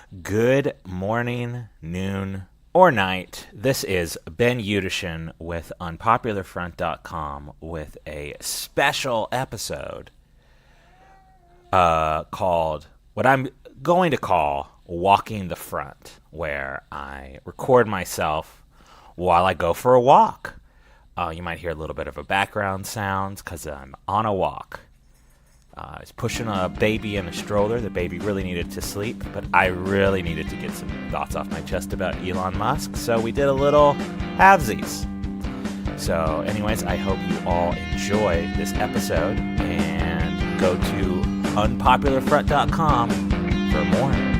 Good morning, noon, or night. This is Ben Utopian with unpopularfront.com with a special episode called what I'm going to call Walking the Front, where I record myself while I go for a walk. You might hear a little bit of a background sound because I'm on a walk. I was pushing a baby in a stroller. The baby really needed to sleep, but I really needed to get some thoughts off my chest about Elon Musk, so we did a little halvesies. So anyways, I hope you all enjoy this episode, and go to unpopularfront.com for more.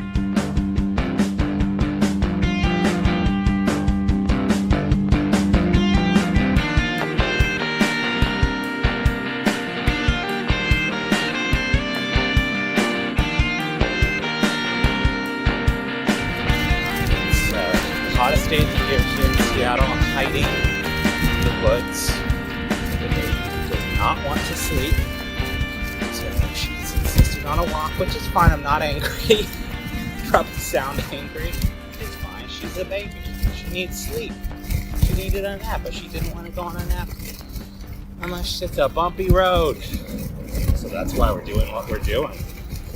Hottest days here in Seattle, hiding in the woods. The baby does not want to sleep, so she's insisting on a walk, which is fine. I'm not angry. Probably sound angry. It's fine. She's a baby. She needs sleep. She needed a nap, but she didn't want to go on a nap unless it's a bumpy road. So that's why we're doing what we're doing.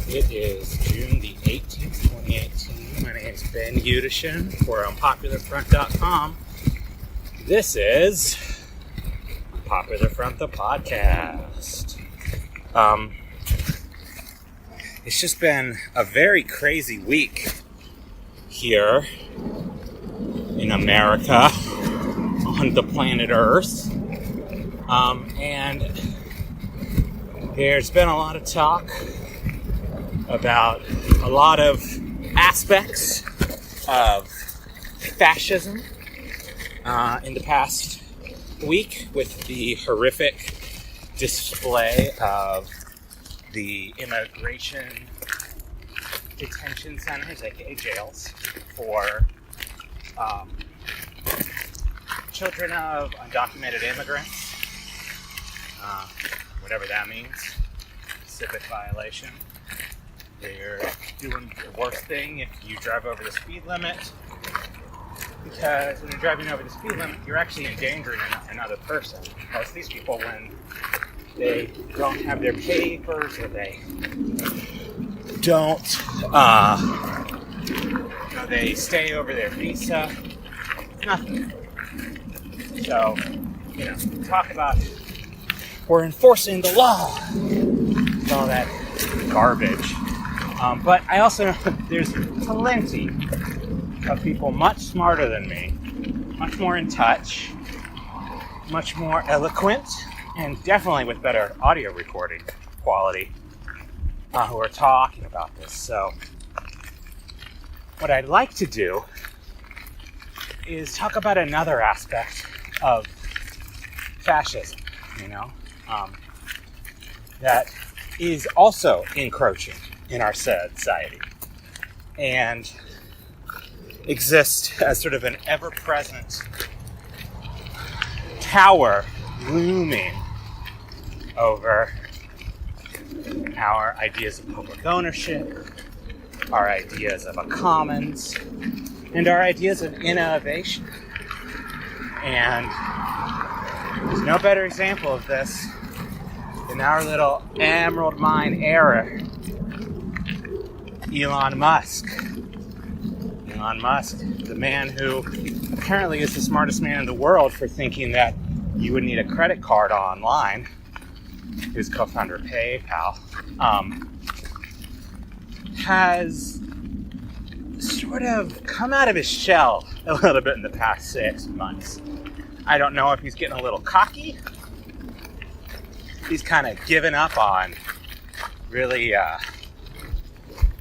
It is June the 18th, 2018. My name is Ben Utopian for unpopularfront.com. This is Popular Front, the podcast. It's just been a very crazy week here in America, on the planet Earth. And there's been a lot of talk about a lot of aspects of fascism in the past week, with the horrific display of the immigration detention centers, aka jails, for children of undocumented immigrants, whatever that means, civic violation. They're doing the worst thing if you drive over the speed limit, because when you're driving over the speed limit, you're actually endangering another person. Most of these people, when they don't have their papers or they don't, they stay over their visa, nothing. So, talk about we're enforcing the law and all that garbage. But I also know there's plenty of people much smarter than me, much more in touch, much more eloquent, and definitely with better audio recording quality, who are talking about this. So what I'd like to do is talk about another aspect of fascism, that is also encroaching in our society and exist as sort of an ever-present tower looming over our ideas of public ownership, our ideas of a commons, and our ideas of innovation. And there's no better example of this than our little emerald mine era, Elon Musk. Elon Musk, the man who apparently is the smartest man in the world for thinking that you would need a credit card online, who's co-founder of PayPal, has sort of come out of his shell a little bit in the past 6 months. I don't know if he's getting a little cocky. He's kind of given up on really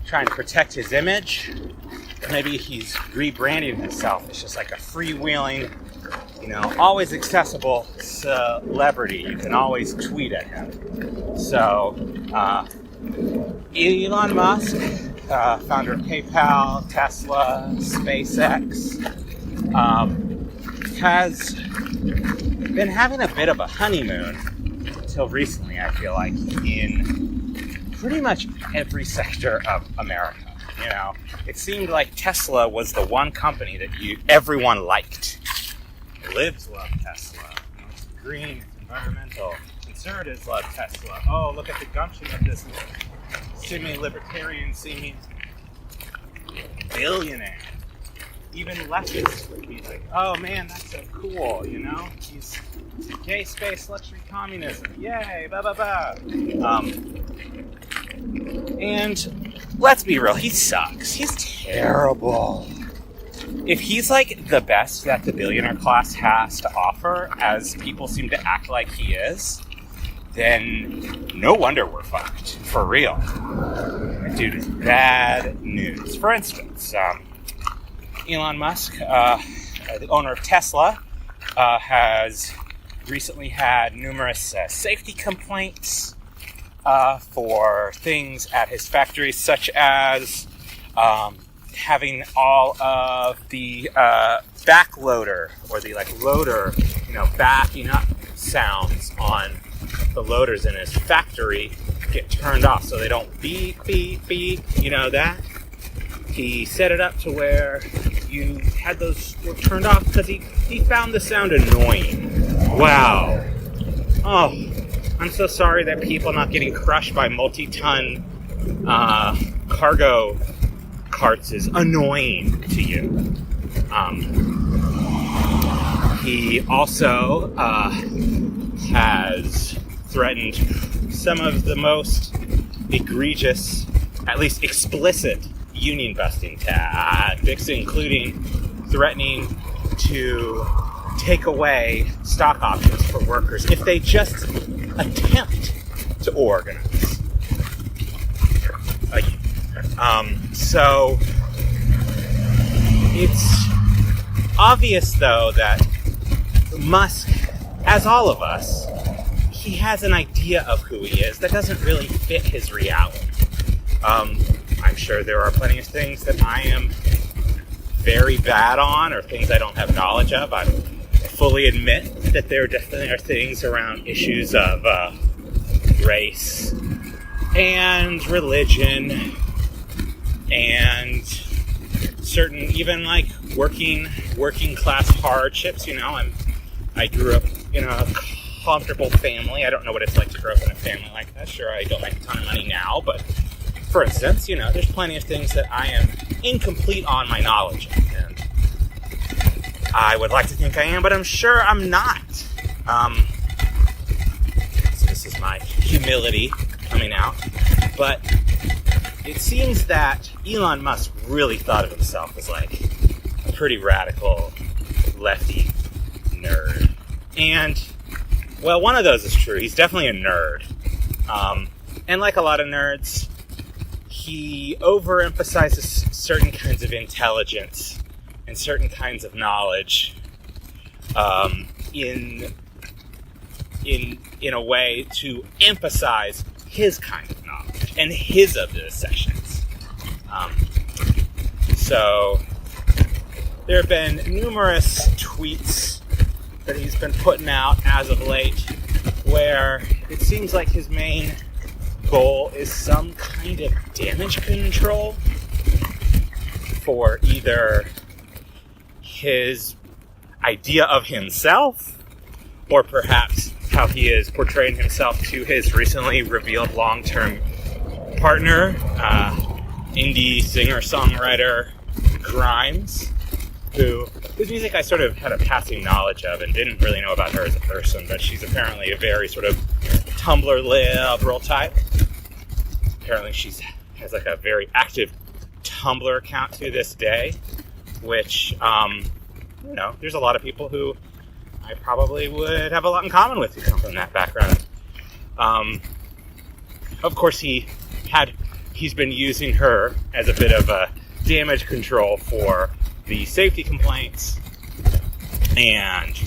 trying to protect his image. Maybe he's rebranding himself as just like a freewheeling, always accessible celebrity. You can always tweet at him. So, Elon Musk, founder of PayPal, Tesla, SpaceX, has been having a bit of a honeymoon until recently, I feel like, in pretty much every sector of America. You know, it seemed like Tesla was the one company that everyone liked. Libs love Tesla. You know, it's green, it's environmental. Conservatives love Tesla. Oh, look at the gumption of this semi-libertarian, semi-billionaire. Even leftists would be like, oh man, that's so cool, you know? He's gay space luxury communism. Yay, blah, blah, blah. And let's be real, he sucks. He's terrible. If he's like the best that the billionaire class has to offer, as people seem to act like he is, then no wonder we're fucked. For real. That dude is bad news. For instance, Elon Musk, the owner of Tesla, has recently had numerous safety complaints for things at his factories, such as having all of the backloader or the loader, backing up sounds on the loaders in his factory get turned off so they don't beep, beep, beep, that. He set it up to where you had those were turned off because he found the sound annoying. Wow. Oh, I'm so sorry that people not getting crushed by multi-ton cargo carts is annoying to you. He also has threatened some of the most egregious, at least explicit, union busting tactics, including threatening to take away stock options for workers if they just attempt to organize. So it's obvious, though, that Musk, as all of us, he has an idea of who he is that doesn't really fit his reality. I'm sure there are plenty of things that I am very bad on, or things I don't have knowledge of. I fully admit that there definitely are things around issues of race and religion and certain, even working class hardships. I grew up in a comfortable family. I don't know what it's like to grow up in a family like that. Sure, I don't make a ton of money now, but for instance, there's plenty of things that I am incomplete on my knowledge of, and I would like to think I am, but I'm sure I'm not. So this is my humility coming out. But it seems that Elon Musk really thought of himself as a pretty radical lefty nerd. And, well, one of those is true. He's definitely a nerd. And like a lot of nerds, he overemphasizes certain kinds of intelligence and certain kinds of knowledge in a way to emphasize his kind of knowledge and his obsessions. So there have been numerous tweets that he's been putting out as of late where it seems like his main goal is some kind of damage control for either his idea of himself or perhaps how he is portraying himself to his recently revealed long-term partner, indie singer-songwriter Grimes, whose music I sort of had a passing knowledge of and didn't really know about her as a person, but she's apparently a very sort of Tumblr liberal type. Apparently she has a very active Tumblr account to this day, which, there's a lot of people who I probably would have a lot in common with who come from that background. Of course, he's been using her as a bit of a damage control for the safety complaints and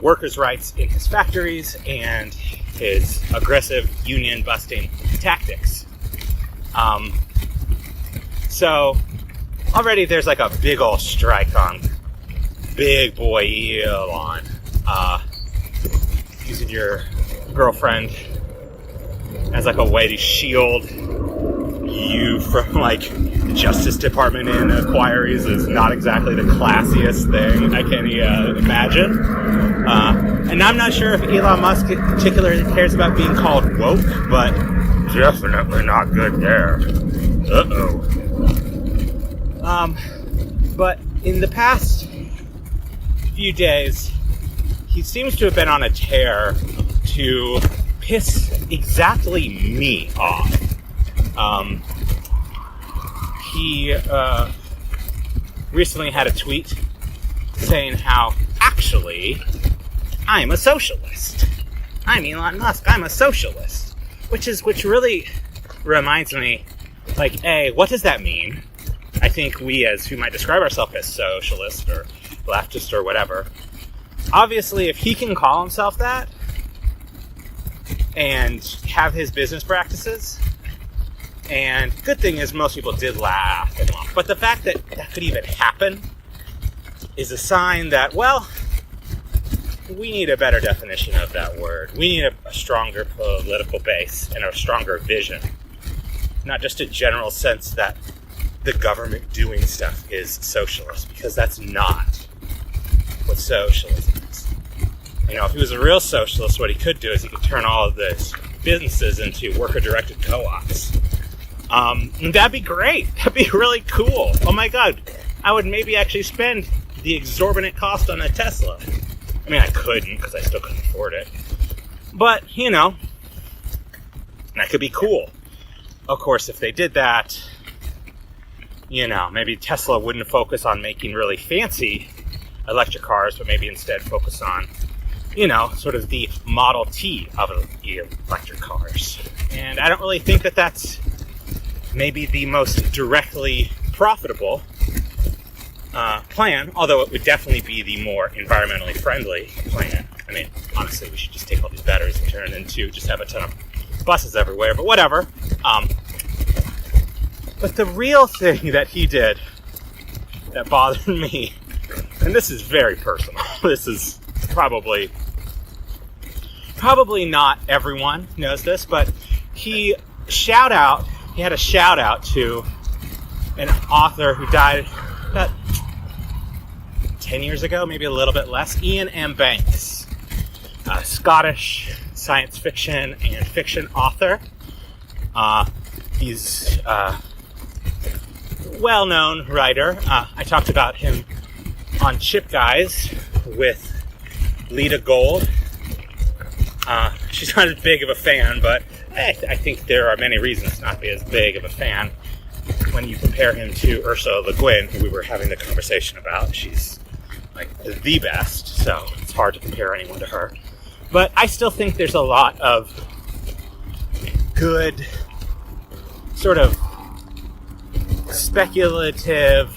workers' rights in his factories and his aggressive union-busting tactics. So already there's a big ol' strike on big boy Elon, using your girlfriend as a way to shield you from Justice Department inquiries is not exactly the classiest thing I can imagine. And I'm not sure if Elon Musk particularly cares about being called woke, but definitely not good there. But in the past few days, he seems to have been on a tear to piss exactly me off. He recently had a tweet saying how, actually, I'm a socialist. I'm Elon Musk. I'm a socialist. Which really reminds me, like, A, what does that mean? I think we, as who might describe ourselves as socialist or leftist or whatever, obviously, if he can call himself that and have his business practices, and good thing is most people did laugh at him off. But the fact that that could even happen is a sign that, well, we need a better definition of that word. We need a stronger political base and a stronger vision. Not just a general sense that the government doing stuff is socialist, because that's not what socialism is. You know, if he was a real socialist, what he could do is he could turn all of these businesses into worker-directed co-ops. And that'd be great. That'd be really cool. Oh my God. I would maybe actually spend the exorbitant cost on a Tesla. I mean, I couldn't, because I still couldn't afford it. But, you know, that could be cool. Of course, if they did that, you know, maybe Tesla wouldn't focus on making really fancy electric cars, but maybe instead focus on, you know, sort of the Model T of electric cars. And I don't really think that that's maybe the most directly profitable plan, although it would definitely be the more environmentally friendly plan. I mean, honestly, we should just take all these batteries and turn it into, just have a ton of buses everywhere, but whatever. But the real thing that he did that bothered me, and this is very personal, this is probably not everyone knows this, but he had a shout out to an author who died about 10 years ago, maybe a little bit less, Iain M. Banks, a Scottish science fiction and fiction author. He's a well-known writer. I talked about him on Chip Guys with Lita Gold. She's not as big of a fan, but I think there are many reasons not to be as big of a fan when you compare him to Ursula Le Guin, who we were having the conversation about. She's like the best, so it's hard to compare anyone to her. But I still think there's a lot of good sort of speculative,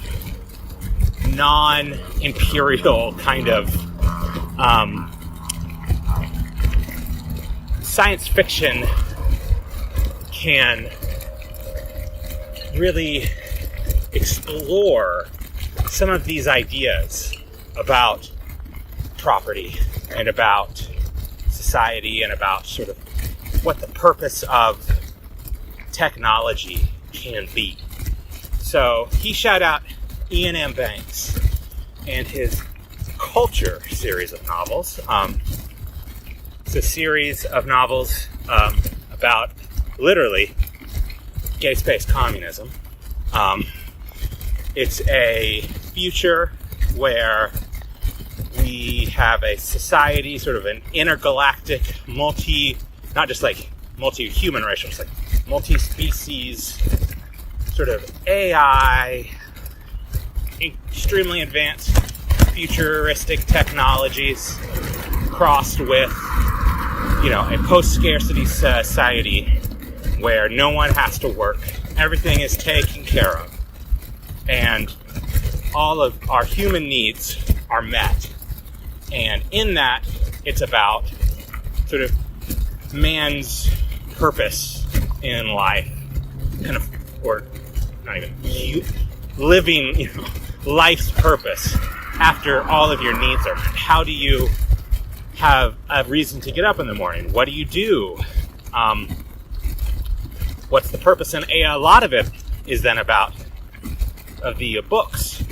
non-imperial kind of science fiction can really explore some of these ideas about property and about society and about sort of what the purpose of technology can be. So he shout out Iain M. Banks and his Culture series of novels. It's a series of novels about literally gay space communism. It's a future where we have a society, sort of an intergalactic, not just like multi-human racial, it's like multi-species, sort of AI, extremely advanced futuristic technologies crossed with, you know, a post-scarcity society where no one has to work, everything is taken care of, and all of our human needs are met. And in that, it's about sort of man's purpose in life, kind of, or not even, living, you know, life's purpose after all of your needs are met. How do you have a reason to get up in the morning? What do you do? What's the purpose? And a lot of it is then about of the books,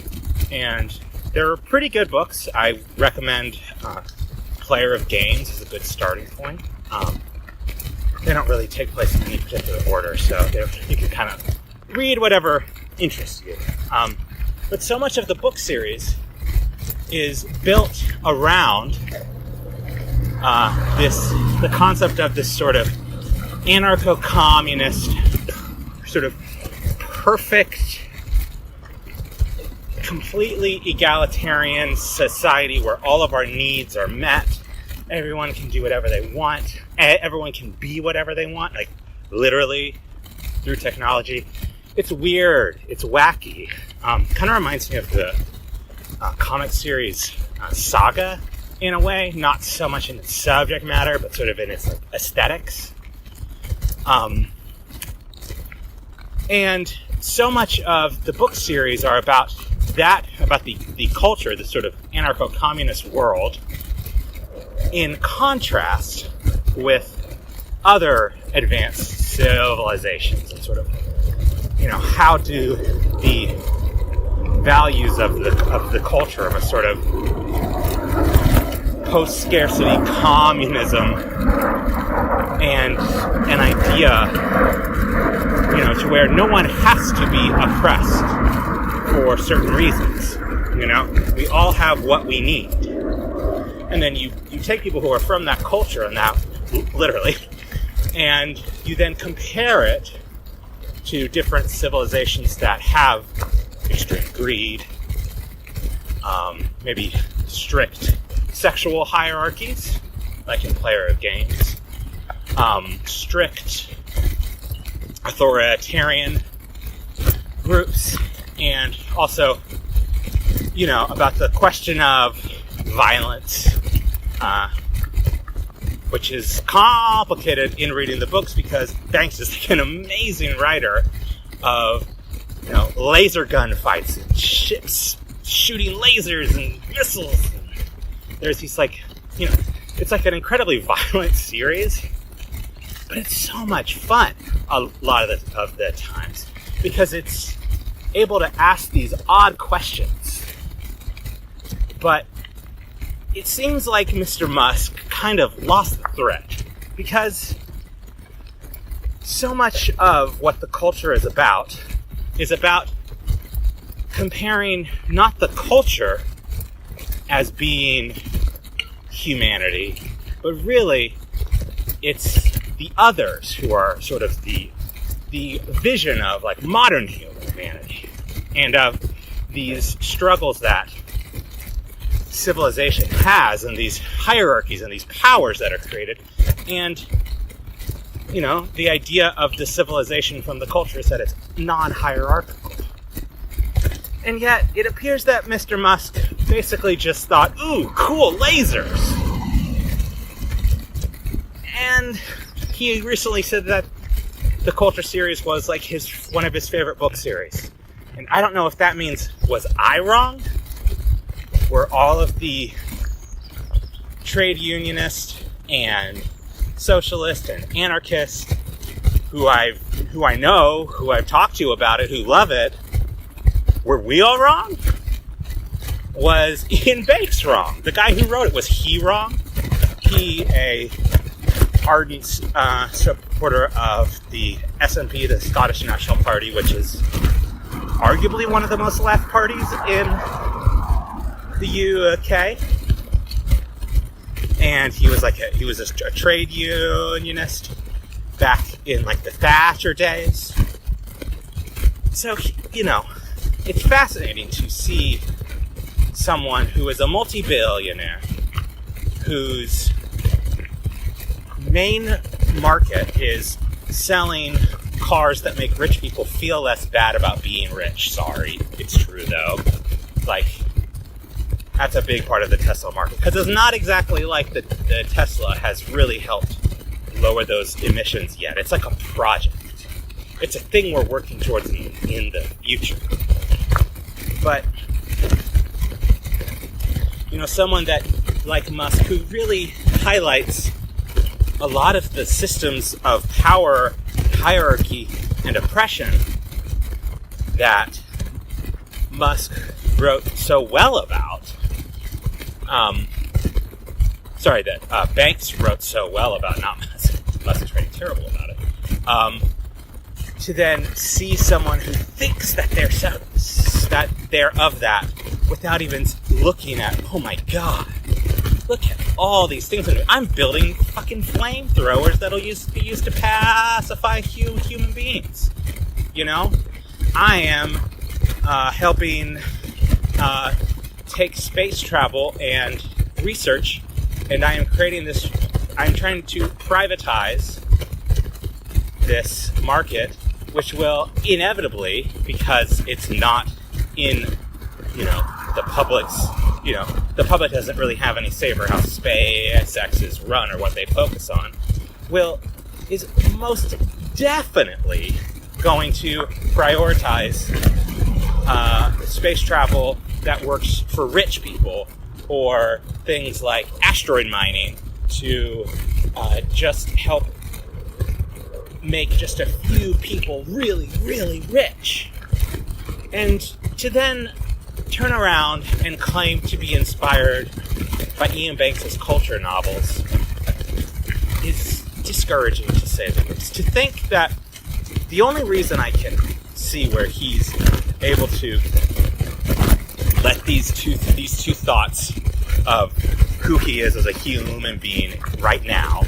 and they're pretty good books. I recommend Player of Games as a good starting point. They don't really take place in any particular order, so you can kind of read whatever interests you. But so much of the book series is built around the concept of this sort of anarcho-communist, sort of perfect, completely egalitarian society where all of our needs are met. Everyone can do whatever they want. Everyone can be whatever they want, like literally through technology. It's weird. It's wacky. Kind of reminds me of the comic series Saga in a way, not so much in its subject matter, but sort of in its aesthetics. And so much of the book series are about the culture, the sort of anarcho-communist world, in contrast with other advanced civilizations, and sort of, how do the values of the culture of a sort of post-scarcity communism and an idea, to where no one has to be oppressed for certain reasons. We all have what we need. And then you take people who are from that culture, and that literally, and you then compare it to different civilizations that have extreme greed, maybe strict sexual hierarchies, like in Player of Games, strict authoritarian groups, and also, about the question of violence, which is complicated in reading the books because Banks is like an amazing writer of, laser gun fights and ships shooting lasers and missiles. And there's these it's like an incredibly violent series, but it's so much fun a lot of the times because it's able to ask these odd questions. But it seems like Mr. Musk kind of lost the thread because so much of what the culture is about comparing not the culture as being humanity, but really it's the others who are sort of the vision of like modern humanity and of these struggles that civilization has and these hierarchies and these powers that are created. And the idea of the civilization from the culture is that it's non-hierarchical. And yet it appears that Mr. Musk basically just thought, ooh, cool lasers. And he recently said that the Culture series was like one of his favorite book series. And I don't know if that means, was I wrong? Were all of the trade unionist and socialist and anarchist who I've talked to about it, who love it, were we all wrong? Was Iain Banks wrong? The guy who wrote it, was he wrong? He, a ardent supporter of the SNP, the Scottish National Party, which is arguably one of the most left parties in the UK. And he was a trade unionist back in like the Thatcher days. So, it's fascinating to see someone who is a multi-billionaire, whose main market is selling cars that make rich people feel less bad about being rich. Sorry, it's true though. That's a big part of the Tesla market, because it's not exactly like the Tesla has really helped lower those emissions yet. It's like a project. It's a thing we're working towards in the future. But, someone that, like Musk, who really highlights a lot of the systems of power, hierarchy, and oppression that Musk wrote so well about, that Banks wrote so well about, not Musk. Musk is writing terrible about it. To then see someone who thinks that they're of that without even looking at, oh my god, look at all these things. I'm building fucking flamethrowers that'll be used to pacify human beings. You know? I am helping take space travel and research, and I am creating this. I'm trying to privatize this market, which will inevitably, because it's not in, the public's, the public doesn't really have any say over how SpaceX is run or what they focus on, is most definitely going to prioritize space travel that works for rich people, or things like asteroid mining to just help make just a few people really, really rich. And to then turn around and claim to be inspired by Iain Banks' culture novels is discouraging, to say the least. To think that the only reason I can see where he's able to let these two thoughts of who he is as a human being right now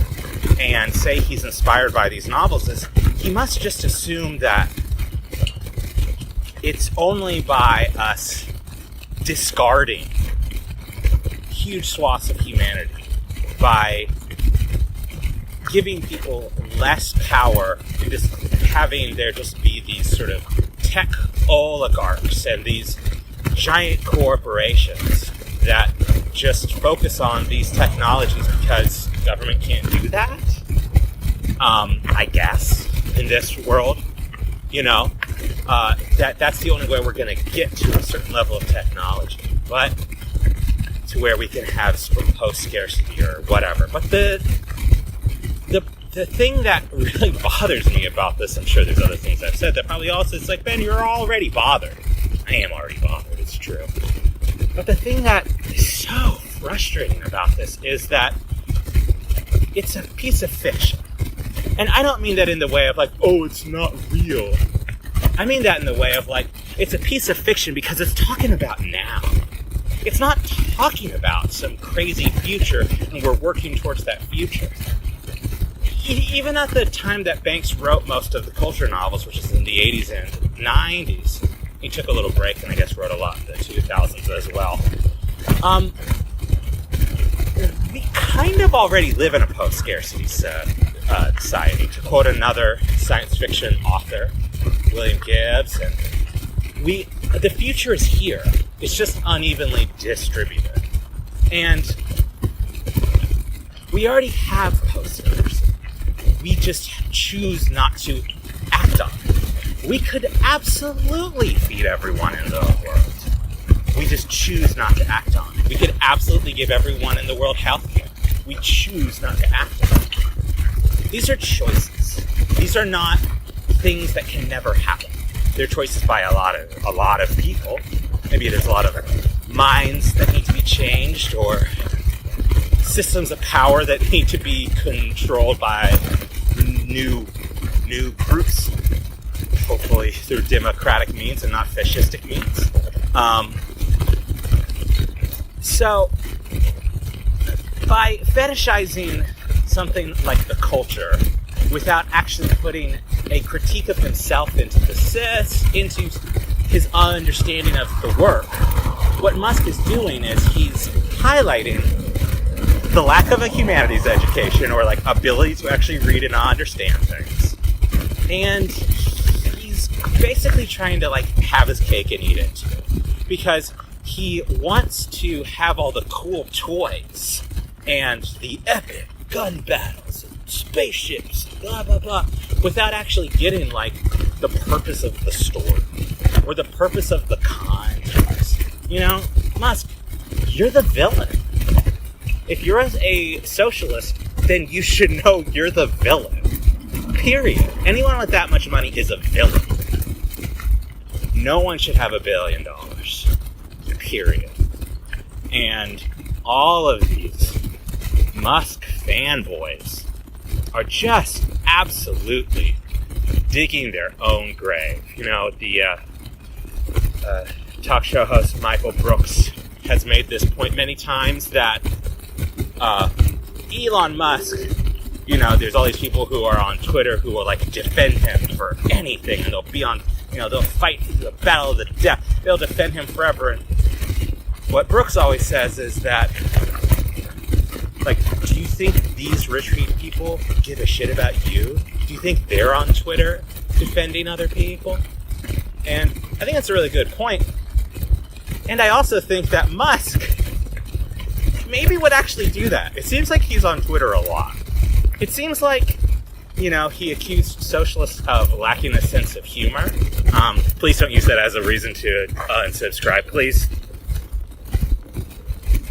and say he's inspired by these novels is he must just assume that it's only by us discarding huge swaths of humanity, by giving people less power and just having there just be these sort of tech oligarchs and these giant corporations that just focus on these technologies because government can't do that. I guess in this world, that's the only way we're going to get to a certain level of technology, but to where we can have post-scarcity or whatever. But the thing that really bothers me about this, I'm sure there's other things I've said that probably also, it's like, Ben, you're already bothered. I am already bothered, it's true. But the thing that is so frustrating about this is that it's a piece of fiction. And I don't mean that in the way of like, oh, it's not real. I mean that in the way of like, it's a piece of fiction because it's talking about now. It's not talking about some crazy future and we're working towards that future. Even at the time that Banks wrote most of the culture novels, which is in the 80s and 90s, he took a little break and I guess wrote a lot in the 2000s as well. We kind of already live in a post-scarcity society. To quote another science fiction author, William Gibbs, and the future is here. It's just unevenly distributed. And we already have post-scarcity. We just choose not to act on it. We could absolutely feed everyone in the world. We just choose not to act on it. We could absolutely give everyone in the world health care. We choose not to act on it. These are choices. These are not things that can never happen. They're choices by a lot of people. Maybe there's a lot of minds that need to be changed, or systems of power that need to be controlled by new groups, hopefully through democratic means and not fascistic means. So, by fetishizing something like the culture without actually putting a critique of himself into his understanding of the work, what Musk is doing is he's highlighting the lack of a humanities education, or like ability to actually read and understand things. And he's basically trying to like have his cake and eat it too. Because he wants to have all the cool toys and the epic gun battles and spaceships, blah, blah, blah, without actually getting like the purpose of the story or the purpose of the context. Musk, you're the villain. If you're a socialist, then you should know you're the villain. Period. Anyone with that much money is a villain. no one should have $1 billion. Period. And all of these Musk fanboys are just absolutely digging their own grave. You know, the talk show host Michael Brooks has made this point many times that Elon Musk, you know, there's all these people who are on Twitter who will like defend him for anything, and they'll be on, you know, they'll fight the battle of the death. They'll defend him forever. And what Brooks always says is that, like, do you think these retreat people give a shit about you? Do you think they're on Twitter defending other people? And I think that's a really good point. And I also think that Musk maybe would actually do that. It seems like he's on Twitter a lot. It seems like, you know, he accused socialists of lacking a sense of humor. Please don't use that as a reason to unsubscribe, please.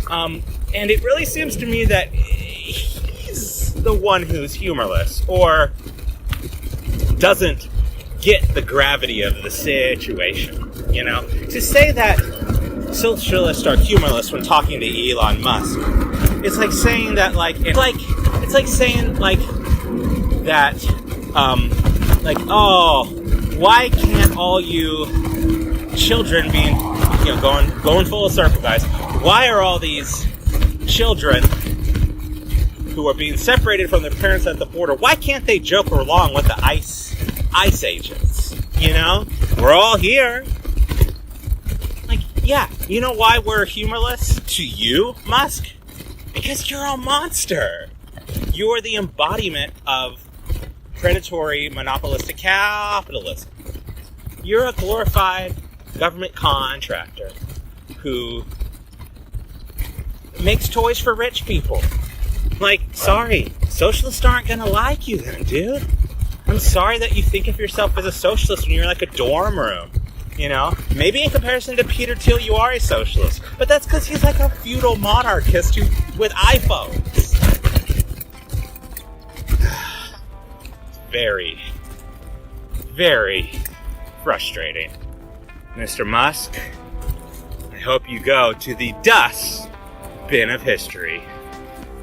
And it really seems to me that he's the one who's humorless, or doesn't get the gravity of the situation, you know? To say that socialists are humorless when talking to Elon Musk, it's like saying that, like, it's like saying, like, that, like, oh, why can't all you children being, you know, going full circle, guys, why are all these children who are being separated from their parents at the border, why can't they joke along with the ICE agents? You know? We're all here. Like, yeah, you know why we're humorless to you, Musk? Because you're a monster. You're the embodiment of predatory, monopolistic capitalism. You're a glorified government contractor who makes toys for rich people. Like, sorry, socialists aren't gonna like you then, dude. I'm sorry that you think of yourself as a socialist when you're like a dorm room. You know, maybe in comparison to Peter Thiel, you are a socialist, but that's because he's like a feudal monarchist with iPhones. Very, very frustrating. Mr. Musk, I hope you go to the dust bin of history.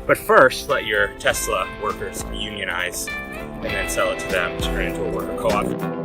But first, let your Tesla workers unionize and then sell it to them to turn into a worker co-op.